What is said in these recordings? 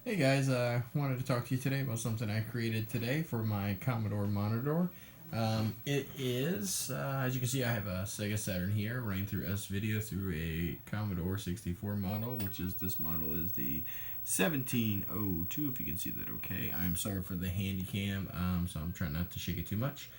Hey guys, wanted to talk to you today about something I created today for my Commodore Monitor. It is, as you can see, I have a Sega Saturn here running through Svideo through a Commodore 64 model, which is this model is the 1702, if you can see that okay. I'm sorry for the handy cam, so I'm trying not to shake it too much.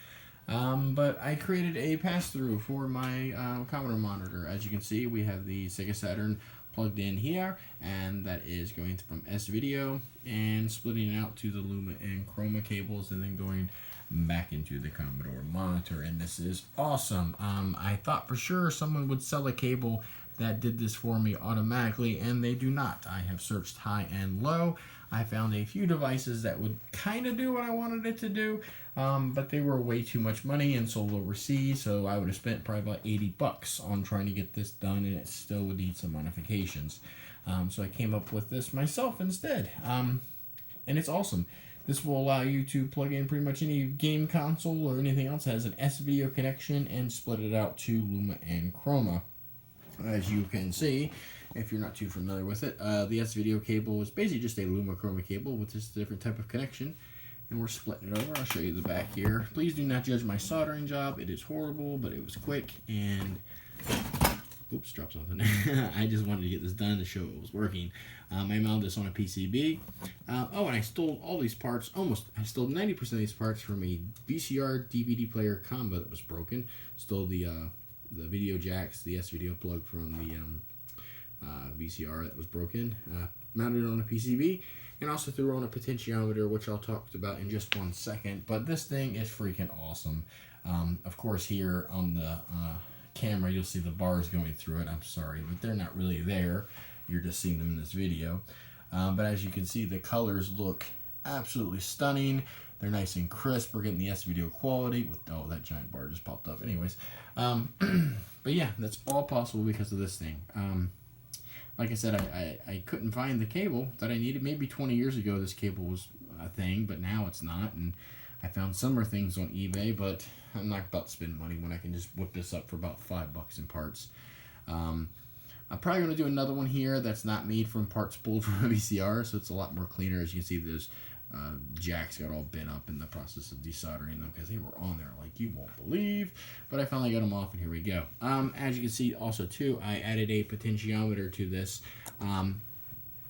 But I created a pass-through for my Commodore Monitor. As you can see, we have the Sega Saturn plugged in here, and that is going from Svideo and splitting out to the Luma and Chroma cables, and then going back into the Commodore Monitor. And this is awesome. I thought for sure someone would sell a cable that did this for me automatically, and they do not. I have searched high and low. I found a few devices that would kind of do what I wanted it to do, but they were way too much money and sold overseas, so I would have spent probably about $80 on trying to get this done, and it still would need some modifications. So I came up with this myself instead, and it's awesome. This will allow you to plug in pretty much any game console or anything else that has an S-Video connection and split it out to Luma and Chroma. As you can see, if you're not too familiar with it, the S-Video cable is basically just a Luma Chroma cable with just a different type of connection. And we're splitting it over. I'll show you the back here. Please do not judge my soldering job. It is horrible, but it was quick. And, oops, dropped something. I just wanted to get this done to show it was working. I mounted this on a PCB. Oh, and I stole all these parts. I stole 90% of these parts from a VCR DVD player combo that was broken. Stole the video jacks, the S-Video plug from the VCR that was broken. Mounted it on a PCB. And also threw on a potentiometer, which I'll talk about in just one second. But this thing is freaking awesome. Of course, here on the camera, you'll see the bars going through it. I'm sorry, but they're not really there. You're just seeing them in this video. But as you can see, the colors look absolutely stunning. They're nice and crisp. We're getting the S-Video quality. Oh, that giant bar just popped up. Anyways. But yeah, that's all possible because of this thing. Like I said, I couldn't find the cable that I needed. Maybe 20 years ago this cable was a thing, but now it's not. And I found similar things on eBay, but I'm not about to spend money when I can just whip this up for about $5 in parts. I'm probably going to do another one here that's not made from parts pulled from a VCR, so it's a lot more cleaner. As you can see, there's jacks got all bent up in the process of desoldering them because they were on there like you won't believe. But I finally got them off, and here we go. As you can see, also too, I added a potentiometer to this, and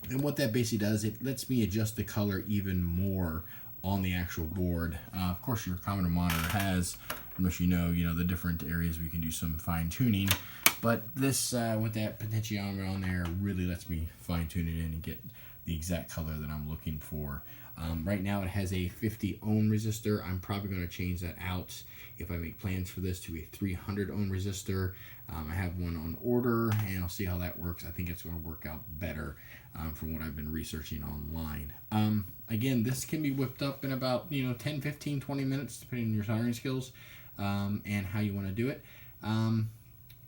what that basically does, it lets me adjust the color even more on the actual board. Of course, your Commodore Monitor has, unless you know the different areas we can do some fine tuning. But this, with that potentiometer on there, really lets me fine tune it in and get the exact color that I'm looking for. Right now it has a 50 ohm resistor. I'm probably going to change that out if I make plans for this to a 300 ohm resistor. I have one on order, and I'll see how that works. I think it's going to work out better from what I've been researching online. Again, this can be whipped up in about 10, 15, 20 minutes, depending on your soldering skills and how you want to do it.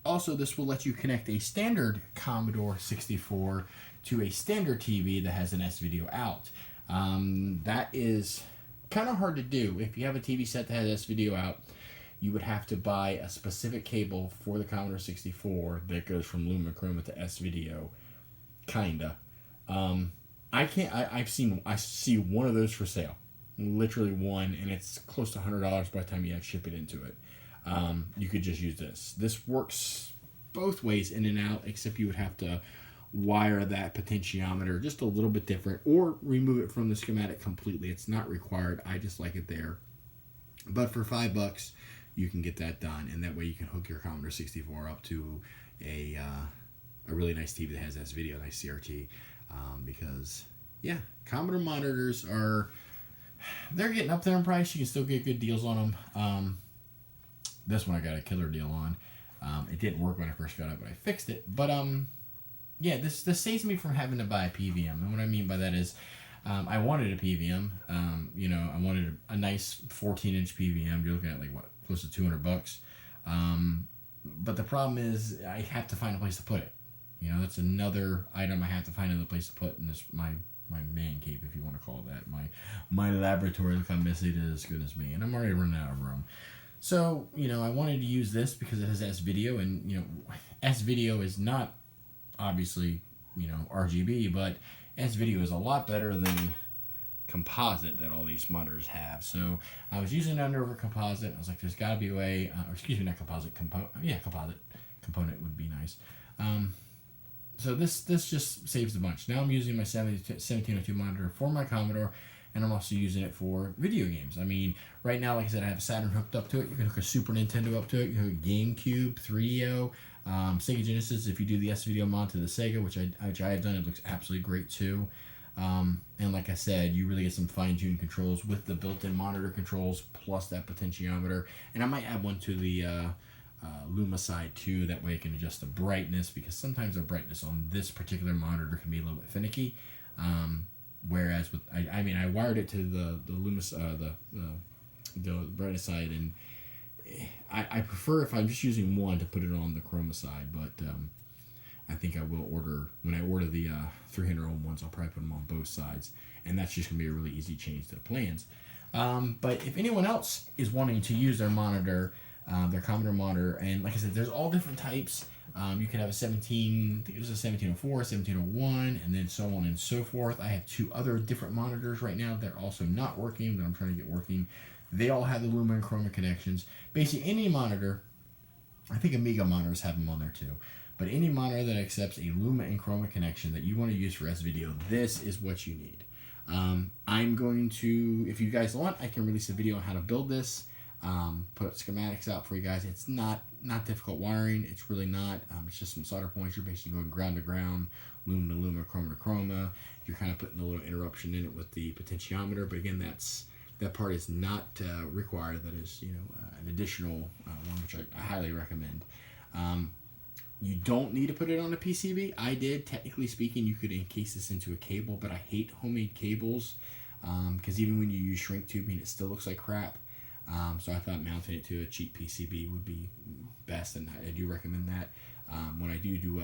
Also, this will let you connect a standard Commodore 64 to a standard TV that has an S-Video out. That is kind of hard to do. If you have a TV set that has S-Video out, you would have to buy a specific cable for the Commodore 64 that goes from Luma Chroma to S-Video, kinda. I see one of those for sale, literally one, and it's close to $100 by the time you ship it into it. You could just use this. This works both ways, in and out, except you would have to wire that potentiometer just a little bit different, or remove it from the schematic completely. It's not required. I just like it there. But for $5, you can get that done, and that way you can hook your Commodore 64 up to a really nice TV that has S-Video, nice CRT. Because yeah, Commodore monitors they're getting up there in price. You can still get good deals on them. This one I got a killer deal on. It didn't work when I first got it, but I fixed it. But yeah, this saves me from having to buy a PVM. And what I mean by that is, I wanted a PVM. I wanted a nice 14-inch PVM. You're looking at close to $200. But the problem is, I have to find a place to put it. That's another item I have to find another place to put in this my man cave, if you want to call it that. My laboratory. Look how messy it is. Goodness me. And I'm already running out of room. So I wanted to use this because it has S-Video, and S-Video is not obviously RGB, but S-Video is a lot better than composite that all these monitors have. So I was using it over composite. I was like, there's got to be a way, or excuse me, not composite, composite component would be nice. So this just saves a bunch. Now I'm using my 1702 monitor for my Commodore, and I'm also using it for video games. I mean, right now, like I said, I have a Saturn hooked up to it. You can hook a Super Nintendo up to it. You can hook a GameCube, 3DO, Sega Genesis. If you do the S-Video mod to the Sega, which I have done, it looks absolutely great too. And like I said, you really get some fine-tuned controls with the built-in monitor controls plus that potentiometer. And I might add one to the Luma side too. That way I can adjust the brightness, because sometimes the brightness on this particular monitor can be a little bit finicky. Whereas with I wired it to the Luma the brightness side, and I prefer, if I'm just using one, to put it on the Chroma side. But I think I will when I order the 300 ohm ones, I'll probably put them on both sides, and that's just gonna be a really easy change to the plans. But if anyone else is wanting to use their monitor, their Commodore monitor, and like I said, there's all different types. You can have a 17, I think it was a 1704, 1701, and then so on and so forth. I have 2 other different monitors right now that are also not working, that I'm trying to get working. They all have the Luma and Chroma connections. Basically, any monitor, I think Amiga monitors have them on there too, but any monitor that accepts a Luma and Chroma connection that you want to use for S-Video, this is what you need. I'm going to, if you guys want, I can release a video on how to build this. Put schematics out for you guys. It's not difficult wiring. It's really not. It's just some solder points. You're basically going ground to ground, Luma to Luma, Chroma to Chroma. You're kind of putting a little interruption in it with the potentiometer, but again, that part is not required. That is, an additional one, which I highly recommend. You don't need to put it on a PCB. I did. Technically speaking, you could encase this into a cable, but I hate homemade cables because even when you use shrink tubing, it still looks like crap. So I thought mounting it to a cheap PCB would be best, and I do recommend that. When I do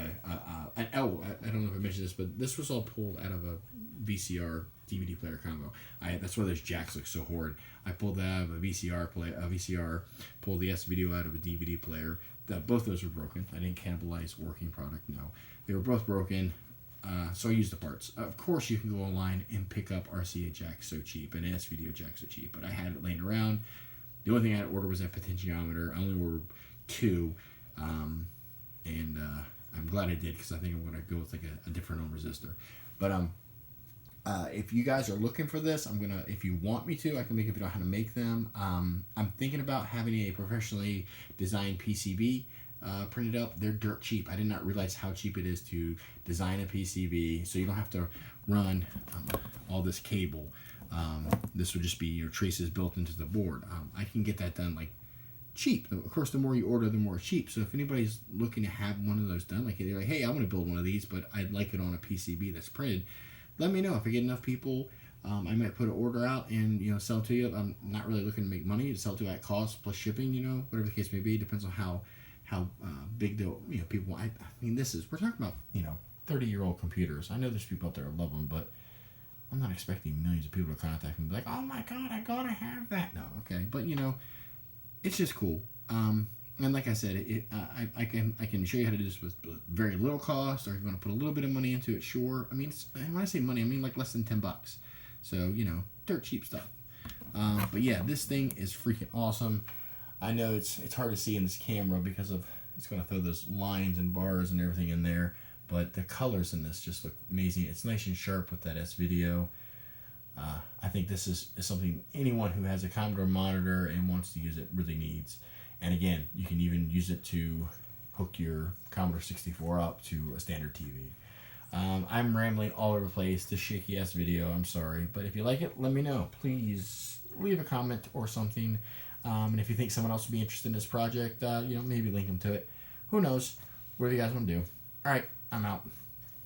I don't know if I mentioned this, but this was all pulled out of a VCR DVD player combo. That's why those jacks look so horrid. I pulled that out of a VCR, pulled the S-Video out of a DVD player. Both those were broken. I didn't cannibalize working product, no. They were both broken, so I used the parts. Of course, you can go online and pick up RCA jacks so cheap, and S-Video jacks so cheap, but I had it laying around. The only thing I had to order was that potentiometer. I only ordered 2, and I'm glad I did, because I think I'm going to go with like a different ohm resistor. But if you guys are looking for this, if you want me to, I can make a video on how to make them. I'm thinking about having a professionally designed PCB printed up. They're dirt cheap. I did not realize how cheap it is to design a PCB, so you don't have to run all this cable. This would just be traces built into the board. I can get that done like cheap. Of course, the more you order, the more cheap. So if anybody's looking to have one of those done, like they're like, hey, I want to build one of these, but I'd like it on a PCB that's printed, let me know. If I get enough people, I might put an order out and sell it to you. I'm not really looking to make money. To sell to at cost plus shipping, whatever the case may be. Depends on how big the people. I mean, we're talking about 30-year-old computers. I know there's people out there that love them, but I'm not expecting millions of people to contact me and be like, oh my god, I gotta have that. No, okay, but it's just cool. And like I said, I can show you how to do this with very little cost, or if you want to put a little bit of money into it, sure. I mean, when I say money, I mean like less than $10. So dirt cheap stuff. But yeah, this thing is freaking awesome. I know it's hard to see in this camera because it's going to throw those lines and bars and everything in there. But the colors in this just look amazing. It's nice and sharp with that S-Video. I think this is something anyone who has a Commodore monitor and wants to use it really needs. And again, you can even use it to hook your Commodore 64 up to a standard TV. I'm rambling all over the place. This shaky S-Video, I'm sorry. But if you like it, let me know. Please leave a comment or something. And if you think someone else would be interested in this project, maybe link them to it. Who knows? Whatever you guys want to do. All right. I'm out.